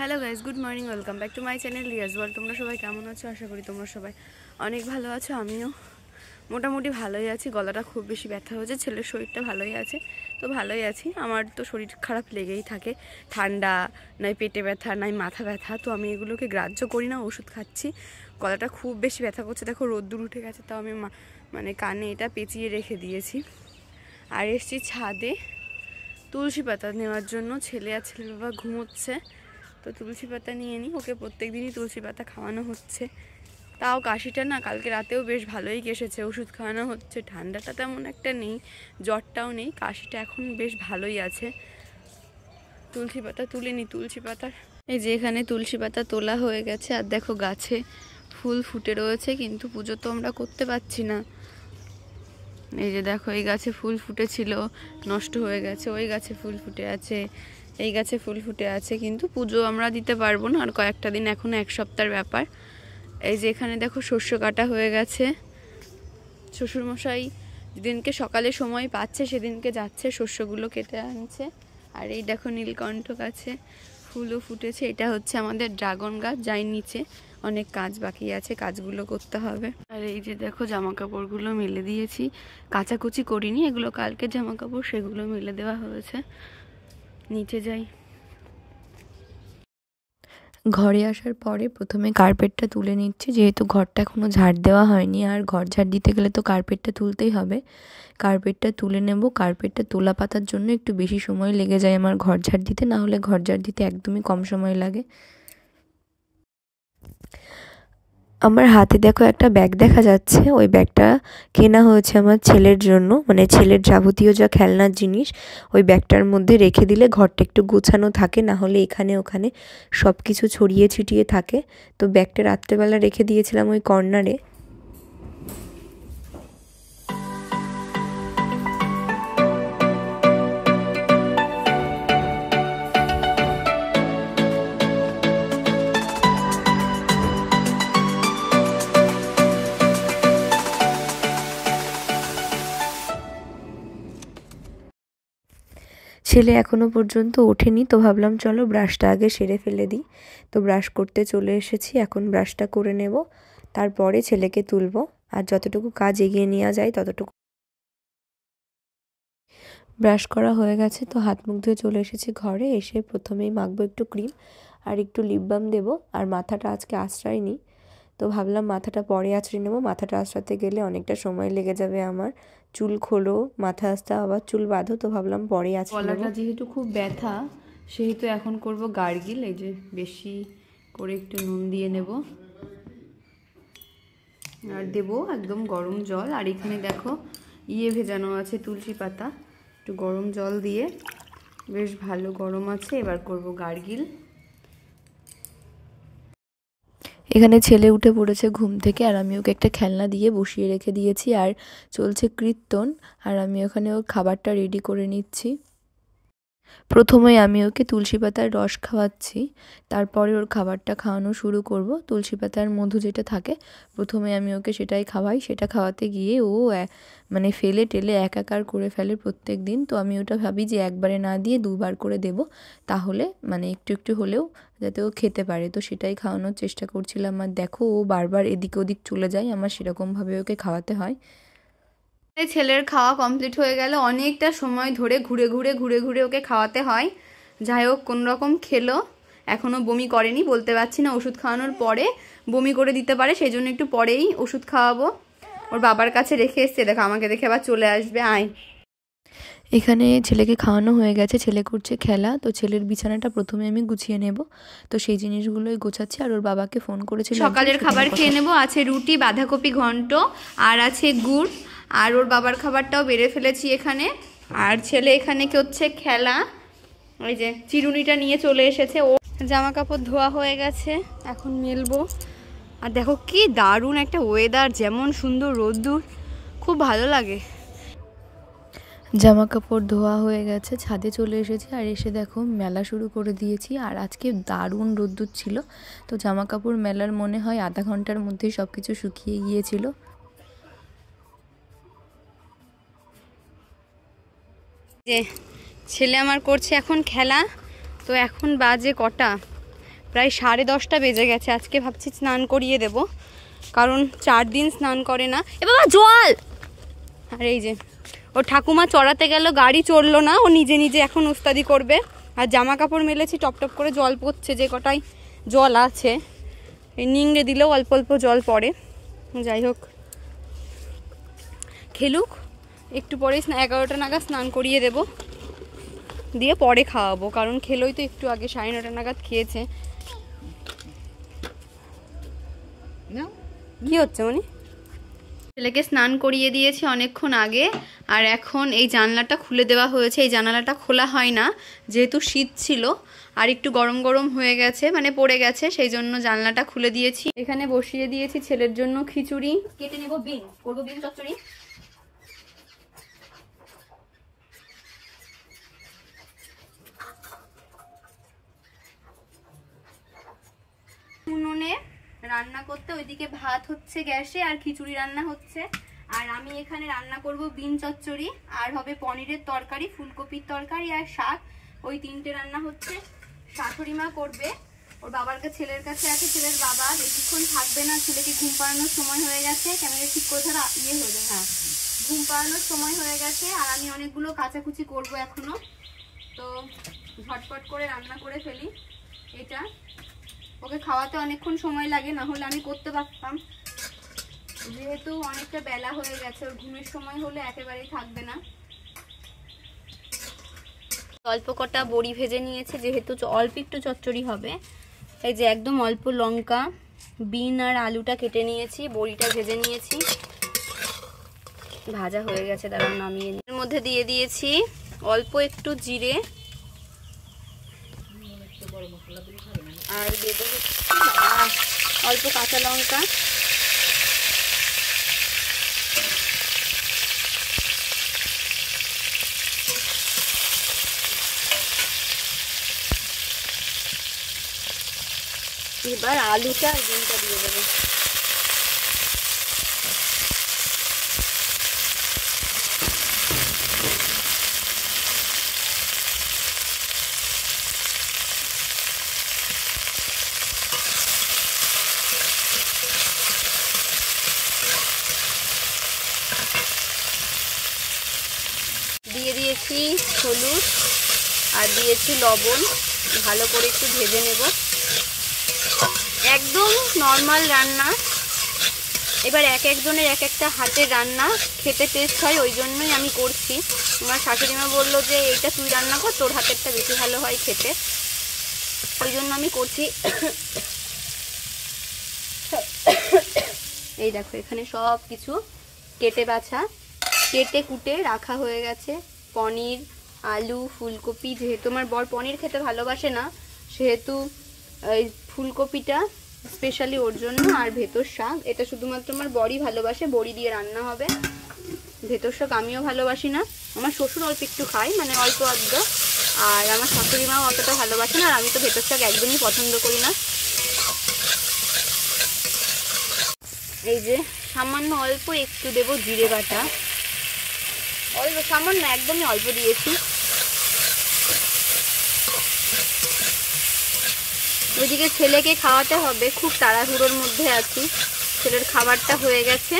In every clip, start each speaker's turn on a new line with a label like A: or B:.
A: Hello guys, good morning, welcome back to my channel Riaz world. তোমরা সবাই কেমন আছো? আশা করি তোমরা সবাই অনেক ভালো আছো। আমিও মোটামুটি ভালোই আছি। গলাটা খুব বেশি ব্যথা হয়েছে, ছেলের শরীরটা ভালোই আছে, তো ভালোই আছি। আমার তো শরীর খারাপ লেগেই থাকে, ঠান্ডা নাই পেটে ব্যথা নাই মাথা ব্যথা, তো আমি এগুলোকে গ্রাহ্য করি না, ওষুধ খাচ্ছি। গলাটা খুব বেশি ব্যথা করছে, দেখো রোদ্দুর উঠে গেছে, তাও আমি মানে কানে এটা পেঁচিয়ে রেখে দিয়েছি। আর এসছি ছাদে তুলসী পাতা নেওয়ার জন্য। ছেলে আর ছেলের বাবা ঘুমোচ্ছে, তো তুলসী পাতা নিয়ে নিই। ওকে প্রত্যেক দিনই তুলসী পাতা খাওয়ানো হচ্ছে। তাও কাশিটা না কালকে রাতেও বেশ ভালোই কেসেছে, ওষুধ খাওয়ানো হচ্ছে। ঠান্ডাটা তেমন একটা নেই, জ্বরটাও নেই, কাশিটা এখন বেশ ভালোই আছে। তুলসী পাতা তুলে নিই। তুলসী পাতার এই যে এখানে তুলসী পাতা তোলা হয়ে গেছে। আর দেখো গাছে ফুল ফুটে রয়েছে, কিন্তু পুজো তো আমরা করতে পারছি না। এই যে দেখো, এই গাছে ফুল ফুটেছিল, নষ্ট হয়ে গেছে। ওই গাছে ফুল ফুটে আছে, এই গাছে ফুল ফুটে আছে, কিন্তু পুজো আমরা দিতে পারবো না আর কয়েকটা দিন, এখনো এক সপ্তাহের ব্যাপার। এই যে এখানে দেখো শস্য কাটা হয়ে গেছে। শ্বশুরমশাই যেদিনকে সকালে সময় পাচ্ছে সেদিনকে যাচ্ছে, শস্যগুলো কেটে আনছে। আর এই দেখো নীলকণ্ঠ গাছে ফুলও ফুটেছে। এটা হচ্ছে আমাদের ড্রাগন গাছ, যাই নিচে অনেক কাজ বাকি আছে, কাজগুলো করতে হবে। আর এই যে দেখো জামা কাপড়গুলো মেলে দিয়েছি, কাচাকুচি করিনি, এগুলো কালকে জামা কাপড়, সেগুলো মেলে দেওয়া হয়েছে। নিচে যাই।
B: ঘরে আসার পরে প্রথমে কার্পেটটা তুলে নিচ্ছি, যেহেতু ঘরটা এখনও ঝাড় দেওয়া হয়নি, আর ঘর ঝাড় দিতে গেলে তো কার্পেটটা তুলতেই হবে। কার্পেটটা তুলে নেব। কার্পেটটা তোলা পাতার জন্য একটু বেশি সময় লেগে যায় আমার ঘর ঝাড় দিতে, না হলে ঘর ঝাড় দিতে একদমই কম সময় লাগে। আমার হাতে দেখো একটা ব্যাগ দেখা যাচ্ছে। ওই ব্যাগটা কেনা হয়েছে আমার ছেলের জন্য, মানে ছেলের যাবতীয় যা খেলনার জিনিস ওই ব্যাগটার মধ্যে রেখে দিলে ঘরটা একটু গোছানো থাকে, না হলে এখানে ওখানে সব কিছু ছড়িয়ে ছিটিয়ে থাকে। তো ব্যাগটা রাত্রেবেলা রেখে দিয়েছিলাম ওই কর্নারে। ছেলে এখনও পর্যন্ত ওঠেনি, তো ভাবলাম চলো ব্রাশটা আগে সেরে ফেলে দিই। তো ব্রাশ করতে চলে এসেছি, এখন ব্রাশটা করে নেব, তারপরে ছেলেকে তুলবো। আর যতটুকু কাজ এগিয়ে নেওয়া যায় ততটুকু। ব্রাশ করা হয়ে গেছে, তো হাত মুখ ধুয়ে চলে এসেছি ঘরে। এসে প্রথমেই মাখবো একটু ক্রিম আর একটু লিপ বাম দেবো। আর মাথাটা আজকে আঁচড়াইনি, তো ভাবলাম মাথাটা পরে আঁচড়ে নেবো। মাথাটা আঁচড়াতে গেলে অনেকটা সময় লেগে যাবে আমার। চুল খোলো, মাথা আস্তে আবার চুল বাঁধো, তো ভাবলাম পরে আঁচড়ে নেবো।
A: গলাটা যেহেতু খুব ব্যথা, সেহেতু এখন করব গার্গিল। এই যে বেশি করে একটু নুন দিয়ে নেব, আর দেবো একদম গরম জল। আর এখানে দেখো ভেজানো আছে তুলসী পাতা, একটু গরম জল দিয়ে, বেশ ভালো গরম আছে। এবার করব গার্গিল।
B: এখানে ছেলে উঠে পড়েছে ঘুম থেকে, আর আমি ওকে একটা খেলনা দিয়ে বসিয়ে রেখে দিয়েছি, আর চলছে কীর্তন। আর আমি ওখানে ওর খাবারটা রেডি করে নিচ্ছি। প্রথমে আমি ওকে তুলসী পাতার রস খাওয়াচ্ছি, তারপরে ওর খাবারটা খাওয়ানো শুরু করব। তুলসী পাতার মধু যেটা থাকে, প্রথমে আমি ওকে সেটাই খাওয়াই। সেটা খাওয়াতে গিয়ে ও মানে ফেলে টেলে একাকার করে ফেলে প্রত্যেক দিন। তো আমি ওটা ভাবি যে একবারে না দিয়ে দুবার করে দেব, তাহলে মানে একটু একটু হলেও যাতে ও খেতে পারে। তো সেটাই খাওয়ানোর চেষ্টা করছিলাম। আর দেখো ও বারবার এদিক ওদিক চলে যায়, আমার সেরকমভাবে ওকে খাওয়াতে হয়।
A: ছেলের খাওয়া কমপ্লিট হয়ে গেল। অনেকটা সময় ধরে ঘুরে ঘুরে ঘুরে ঘুরে ওকে খাওয়াতে হয়। যাই হোক, কোন রকম খেলো। এখনো বমি করেনি, বলতে পারছি না, ওষুধ খাওয়ানোর পরে বমি করে দিতে পারে, সেই জন্য একটু পরেই ওষুধ খাওয়াবো। ওর বাবার কাছে রেখে এসছে, দেখো আমাকে দেখে আবার চলে আসবে। আয়।
B: এখানে ছেলেকে খাওয়ানো হয়ে গেছে, ছেলে করছে খেলা। তো ছেলের বিছানাটা প্রথমে আমি গুছিয়ে নেব, তো সেই জিনিসগুলোই গোছাচ্ছি। আর ওর বাবাকে ফোন করেছিল।
A: সকালের খাবার খেয়ে নেব। আছে রুটি, বাঁধাকপি ঘন্ট, আর আছে গুড়। আর ওর বাবার খাবারটাও বেড়ে ফেলেছি এখানে। আর ছেলে এখানে কি হচ্ছে খেলা, ওই যে চিরুনিটা নিয়ে চলে এসেছে। ও জামা কাপড় ধোয়া হয়ে গেছে, এখন মেলবো। আর দেখো কি দারুণ একটা ওয়েদার, যেমন সুন্দর রোদ্দুর, খুব ভালো লাগে।
B: জামা কাপড় ধোয়া হয়ে গেছে, ছাদে চলে এসেছি। আর এসে দেখো মেলা শুরু করে দিয়েছি। আর আজকে দারুণ রোদ্দুর ছিল, তো জামা কাপড় মেলার মনে হয় আধা ঘন্টার মধ্যেই সব কিছু শুকিয়ে গিয়েছিল।
A: যে ছেলে আমার করছে এখন খেলা। তো এখন বাজে কটা, প্রায় 10:30 বেজে গেছে। আজকে ভাবছি স্নান করিয়ে দেব, কারণ 4 দিন স্নান করে না। এ বাবা জল! আর এই যে ও ঠাকুমা চড়াতে গেল, গাড়ি চড়লো না, ও নিজে নিজে এখন ওস্তাদি করবে। আর জামা কাপড় মেলেছি, টপ টপ করে জল পড়ছে, যে কটাই জল আছে। এই নিংড়ে দিলেও অল্প অল্প জল পড়ে। যাই হোক, খেলুক, একটু পরে 11টা নাগাদ স্নান করিয়ে দেব, দিয়ে পরে খাওয়াবো, কারণ খেলোই তো একটু আগে, 9:30 নাগাদ খেয়েছে। কি হচ্ছে মানে? ছেলেকে স্নান করিয়ে দিয়েছি অনেকক্ষণ আগে, আর এখন এই জানলাটা খুলে দেওয়া হয়েছে। এই জানালাটা খোলা হয় না, যেহেতু শীত ছিল আর একটু গরম গরম হয়ে গেছে, মানে পড়ে গেছে, সেই জন্য জানলাটা খুলে দিয়েছি। এখানে বসিয়ে দিয়েছি ছেলের জন্য খিচুড়ি, কেটে নেব বিন, করবো বিন চচ্চড়ি। উনুনে রান্না করতে, ওইদিকে ভাত হচ্ছে গ্যাসে, আর খিচুড়ি রান্না হচ্ছে। আর আমি এখানে রান্না করব বিন চচ্চড়ি, আর হবে পনিরের তরকারি, ফুলকপির তরকারি আর শাক। ওই 3টে রান্না হচ্ছে। শাশুড়ি মা করবে, ওর বাবার কাছে, ছেলের কাছে আছে। ছেলের বাবা বেশিক্ষণ থাকবে না, ছেলেকে ঘুম পাড়ানোর সময় হয়ে গেছে। ক্যামেরা ঠিক করে ধরা ইয়ে হয়ে যায়, হ্যাঁ, ঘুম পাড়ানোর সময় হয়ে গেছে। আর আমি অনেকগুলো কাচাকুচি করব এখনো, তো ঝটপট করে রান্না করে ফেলি। এটা ওকে খাওয়াতে অনেকক্ষণ সময় লাগে, না হলে আমি করতে পারতাম। যেহেতু অনেকটা বেলা হয়ে গেছে, ওর ঘুমের সময় হলে একেবারেই থাকবে না। অল্প কটা বড়ি ভেজে নিয়েছে, যেহেতু অল্প একটু চচ্চড়ি হবে। এই যে একদম অল্প লঙ্কা, বিন আর আলুটা কেটে নিয়েছি, বড়িটা ভেজে নিয়েছি, ভাজা হয়ে গেছে, দাঁড়াও নামিয়ে নিই। এর মধ্যে দিয়ে দিয়েছি অল্প একটু জিরে, আর দেবো অল্প কাঁচা লঙ্কা, এবার আলুটা আর ডিমটা দিয়ে দেবো। দিয়ে দিয়েছি হলুদ আর দিয়েছি লবণ, ভালো করে একটু ভেজে নেব। একদম নর্মাল রান্না। এবার এক একজনের এক একটা হাতের রান্না খেতে টেস্ট হয়, ওই জন্যই আমি করছি। আমার শাশুড়ি মা বললো যে এইটা তুই রান্না কর, তোর হাতেরটা বেশি ভালো হয় খেতে, ওই জন্য আমি করছি। এই দেখো, এখানে সব কিছু কেটে বাছা, কেটে কুটে রাখা হয়ে গেছে। পনির, আলু, ফুলকপি, যেহেতু আমার বর পনির খেতে ভালোবাসে না, সেহেতু এই ফুলকপিটা স্পেশালি ওর জন্য। আর ভেতর শাক, এটা শুধুমাত্র আমার বরই ভালোবাসে, বড়ি দিয়ে রান্না হবে। ভেতর শাক আমিও ভালোবাসি না, আমার শ্বশুর অল্প একটু খায়, মানে অল্প আধ, আর আমার শাশুড়ি মাও অতটা ভালোবাসে না, আর আমি তো ভেতর শাক একদমই পছন্দ করি না। এই যে সামান্য অল্প একটু দেবো জিরে বাটা, অল্প, সামান্য, একদমই অল্প দিয়েছি। ওইদিকে ছেলেকে খাওয়াতে হবে, খুব তাড়াহুড়োর মধ্যে আছি। ছেলের খাবারটা হয়ে গেছে,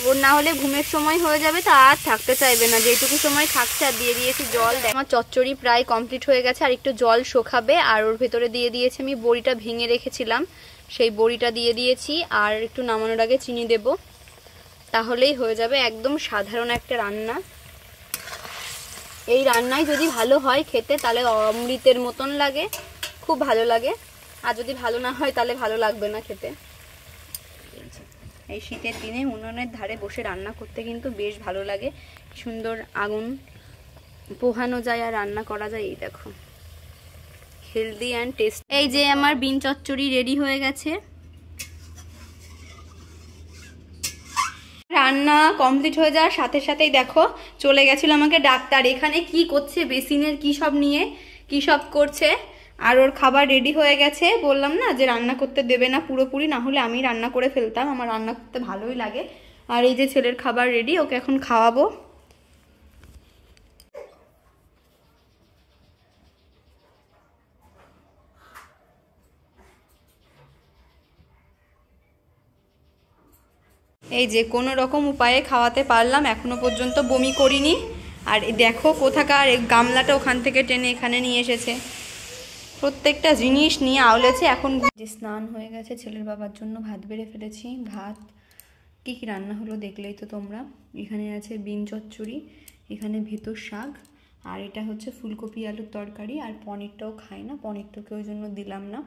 A: ওর না হলে ঘুমের সময় হয়ে যাবে, তা আর থাকতে চাইবে না, যেটুকু সময় থাকছে। আর দিয়ে দিয়েছি জল। আমার চচ্চড়ি প্রায় কমপ্লিট হয়ে গেছে, আর একটু জল শোকাবে। আর ওর ভেতরে দিয়ে দিয়েছি আমি বড়িটা ভেঙে রেখেছিলাম, সেই বড়িটা দিয়ে দিয়েছি। আর একটু নামানোর আগে চিনি দেব, তাহলেই হয়ে যাবে। একদম সাধারণ একটা রান্না। এই রান্নাই যদি ভালো হয় খেতে, তাহলে অমৃতের মতন লাগে, খুব ভালো লাগে। আর যদি ভালো না হয় তাহলে ভালো লাগবে না খেতে। এই শীতের দিনে উনুনের ধারে বসে রান্না করতে কিন্তু বেশ ভালো লাগে, সুন্দর আগুন পোহানো যায় আর রান্না করা যায়। এই দেখো, হেলদি অ্যান্ড টেস্ট। এই যে আমার বিন চচ্চড়ি রেডি হয়ে গেছে। রান্না কমপ্লিট হয়ে যাওয়ার সাথে সাথেই দেখো চলে গেছিল আমাকে ডাক্তার। এখানে কি করছে, বেসিনের কি সব নিয়ে কি সব করছে। আর ওর খাবার রেডি হয়ে গেছে, বললাম না যে রান্না করতে দেবে না পুরোপুরি, না হলে আমি রান্না করে ফেলতাম, আমার রান্না করতে ভালোই লাগে। আর এই যে ছেলের খাবার রেডি, ওকে এখন খাওয়াবো। এই যে কোনো রকম উপায়ে খাওয়াতে পারলাম, এখনো পর্যন্ত বমি করিনি। আর দেখো কোথাকার গামলাটা ওখান থেকে টেনে এখানে নিয়ে এসেছে, প্রত্যেকটা জিনিস নিয়ে আউলেছে। এখন যে স্নান হয়ে গেছে, ছেলের বাবার জন্য ভাত বেড়ে ফেলেছি। ভাত কী কী রান্না হলো দেখলেই তো তোমরা। এখানে আছে বিন চচ্চড়ি, এখানে ভেতর শাক, আর এটা হচ্ছে ফুলকপি আলুর তরকারি। আর পনিরটাও খাই না, পনিরটাকে ওই জন্য দিলাম না।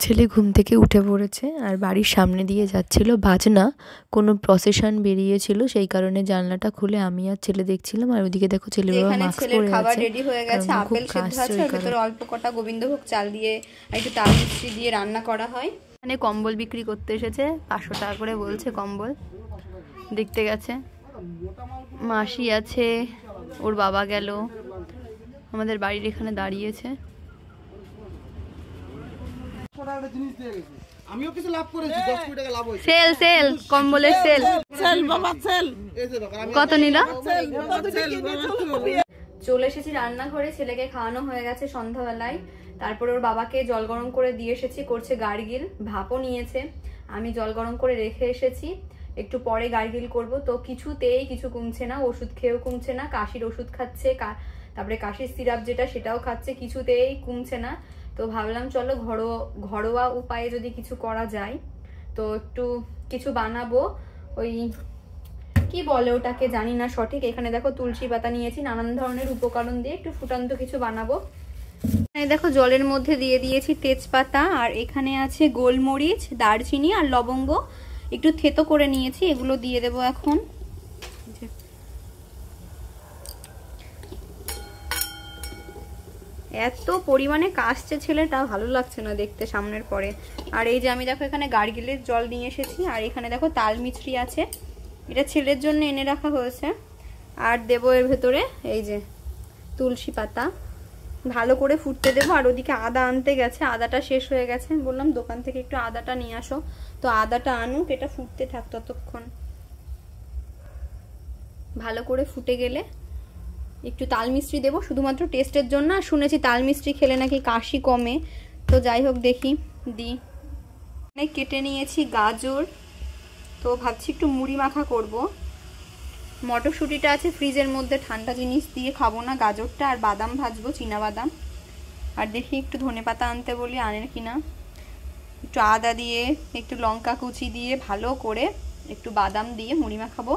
B: ছেলে ঘুম থেকে উঠে পড়েছে আর বাড়ির সামনে দিয়ে যাচ্ছিল বাজনা, কোনো প্রসেশন বেরিয়েছিল, সেই কারণে জানলাটা খুলে আমি আর ছেলে দেখছিলাম। আর ওদিকে দেখো ছেলে বাবা মাস্ক পরে আছে।
A: খাবার রেডি হয়ে গেছে, আপেল সেদ্ধ আছে, ওর ভিতরে অল্প কটা গোবিন্দভোগ চাল দিয়ে আর একটু তাল মিষ্টি দিয়ে রান্না করা হয়। এখানে কম্বল বিক্রি করতে এসেছে, 500 টাকা করে বলছে কম্বল। দেখতে গেছে, মাসি আছে, ওর বাবা গেল, আমাদের বাড়ির এখানে দাঁড়িয়েছে।
C: আমিও কিছু লাভ করেছি, 10 কোটি টাকা লাভ হয়েছে।
A: সেল সেল কম্বলের সেল।
C: সেল বাবা সেল।
A: কত নিল? চলে এসেছি রান্নাঘরে, ছেলেকে খাওয়ানো হয়ে গেছে সন্ধ্যাবেলায়। তারপরে ওর বাবাকে জল গরম করে দিয়ে এসেছি, করছে গার্গিল, ভাপও নিয়েছে। আমি জল গরম করে রেখে এসেছি, একটু পরে গার্গিল করব। তো কিছুতেই কিছু কমছে না, ওষুধ খেয়েও কমছে না, কাশির ওষুধ খাচ্ছে, তারপরে কাশির সিরাপ যেটা সেটাও খাচ্ছে, কিছুতেই কমছে না। তো ভাবলাম চলো ঘরোয়া উপায়ে যদি কিছু করা যায়, তো একটু কিছু বানাবো। ওই কি বলে ওটাকে জানি না সঠিক। এখানে দেখো তুলসী পাতা নিয়েছি, নানান ধরনের উপকরণ দিয়ে একটু ফুটান্ত কিছু বানাবো। এখানে দেখো জলের মধ্যে দিয়ে দিয়েছি তেজপাতা, আর এখানে আছে গোলমরিচ, দারচিনি আর লবঙ্গ একটু থেতো করে নিয়েছি, এগুলো দিয়ে দেবো এখন। এত পরিমাণে কাশছে ছেলেটা, ভালো লাগছে না দেখতে সামনের পরে। আর এই যে আমি দেখো এখানে গার্গিলের জল নিয়ে এসেছি, আর এখানে দেখো তাল মিছরি আছে, এটা ছেলের জন্য এনে রাখা হয়েছে। আর দেবো এর ভেতরে এই যে তুলসী পাতা, ভালো করে ফুটতে দেবো। আর ওদিকে আদা আনতে গেছে, আদাটা শেষ হয়ে গেছে, বললাম দোকান থেকে একটু আদাটা নিয়ে আসো, তো আদাটা আনুক, এটা ফুটতে থাক ততক্ষণ। ভালো করে ফুটে গেলে একটু তাল মিষ্টি দেবো শুধুমাত্র টেস্টের জন্য। আর শুনেছি তাল মিষ্টি খেলে নাকি কাশি কমে, তো যাই হোক দেখি দিই। কেটে নিয়েছি গাজর, তো ভাবছি একটু মুড়ি মাখা করব। মটরশুঁটিটা আছে ফ্রিজের মধ্যে, ঠান্ডা জিনিস দিয়ে খাবো না গাজরটা। আর বাদাম ভাজবো, চীনা বাদাম। আর দেখি একটু ধনেপাতা আনতে বলি, আনের কিনা। একটু আদা দিয়ে, একটু লঙ্কা কুচি দিয়ে ভালো করে একটু বাদাম দিয়ে মুড়ি মাখাবো।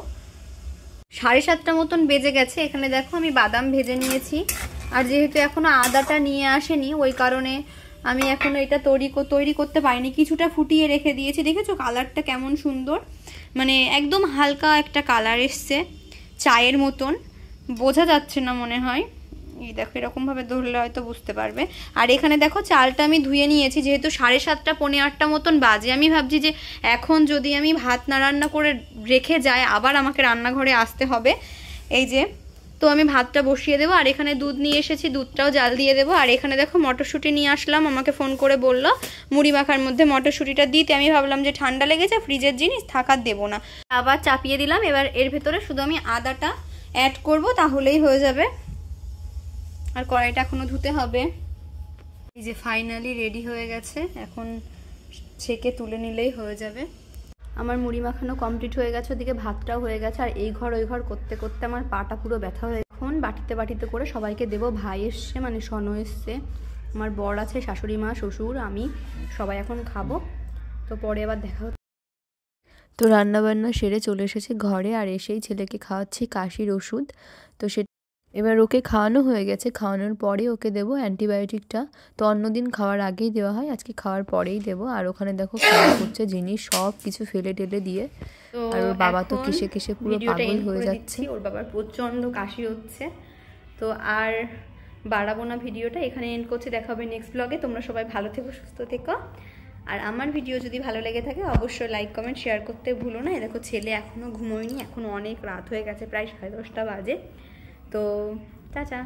A: 7:30 মতন বেজে গেছে। এখানে দেখো আমি বাদাম ভেজে নিয়েছি, আর যেহেতু এখনো আদাটা নিয়ে আসেনি ওই কারণে আমি এখনো এটা তৈরি করতে পারিনি। কিছুটা ফুটিয়ে রেখে দিয়েছি, দেখেছো কালারটা কেমন সুন্দর, মানে একদম হালকা একটা কালার এসছে, চায়ের মতন। বোঝা যাচ্ছে না মনে হয়, এই দেখো এরকম ভাবে ধরলে হয়তো বুঝতে পারবে। আর এখানে দেখো চালটা আমি ধুয়ে নিয়েছি, যেহেতু 7:30 পৌনে 8 মতন বাজে। আমি ভাবছি যে এখন যদি আমি ভাত না রান্না করে রেখে যাই, আবার আমাকে রান্নাঘরে আসতে হবে। এই যে তো আমি ভাতটা বসিয়ে দেবো। আর এখানে দুধ নিয়ে এসেছি, দুধটাও জাল দিয়ে দেবো। আর এখানে দেখো মটরশুঁটি নিয়ে আসলাম, আমাকে ফোন করে বললো মুড়ি মাখার মধ্যে মটরশুঁটিটা দিতে। আমি ভাবলাম যে ঠান্ডা লেগেছে, ফ্রিজের জিনিস থাকার দেবো না, আবার চাপিয়ে দিলাম। এবার এর ভেতরে শুধু আমি আদাটা অ্যাড করব, তাহলেই হয়ে যাবে। আর কড়াইটা এখনো ধুতে হবে। এই যে ফাইনালি রেডি হয়ে গেছে, এখন ছেঁকে তুলে নিলেই হয়ে যাবে। আমার মুড়ি মাখানো কমপ্লিট হয়ে গেছে, ওদিকে ভাতটাও হয়ে গেছে। আর এই ঘর ওই ঘর করতে করতে আমার পাটা পুরো ব্যথা হয়ে, এখন বাটিতে করে সবাইকে দেবো। ভাই এসছে, মানে সনো এসছে, আমার বর আছে, শাশুড়ি মা, শ্বশুর, আমি, সবাই এখন খাবো। তো পরে আবার দেখা হচ্ছে।
B: তো রান্নাবান্না সেরে চলে এসেছে ঘরে, আর এসেই ছেলেকে খাওয়াচ্ছি কাশির ওষুধ। তো সে এবার ওকে খাওয়ানো হয়ে গেছে, খাওয়ানোর পরে ওকে দেবো অ্যান্টিবায়োটিকটা। তো অন্যদিন খাওয়ার আগেই দেওয়া হয়, আজকে খাওয়ার পরেই দেবো। আর ওখানে দেখো খাওয়া করছে জিনিস সব কিছু ফেলে টেলে দিয়ে। আর ওর বাবা তো কিসে পুরো পাগল হয়ে যাচ্ছে।
A: ওর বাবার প্রচন্ড কাশি হচ্ছে। তো আর বাড়াবো না ভিডিওটা, এখানে এন্ড করছি। দেখা হবে নেক্সট ব্লগে। তোমরা সবাই ভালো থেকো, সুস্থ থেকো। আর আমার ভিডিও যদি ভালো লেগে থাকে অবশ্যই লাইক কমেন্ট শেয়ার করতে ভুলো না। দেখো ছেলে এখনো ঘুমোয়নি, এখনো অনেক রাত হয়ে গেছে, প্রায় 10:30 বাজে। তো টাটা।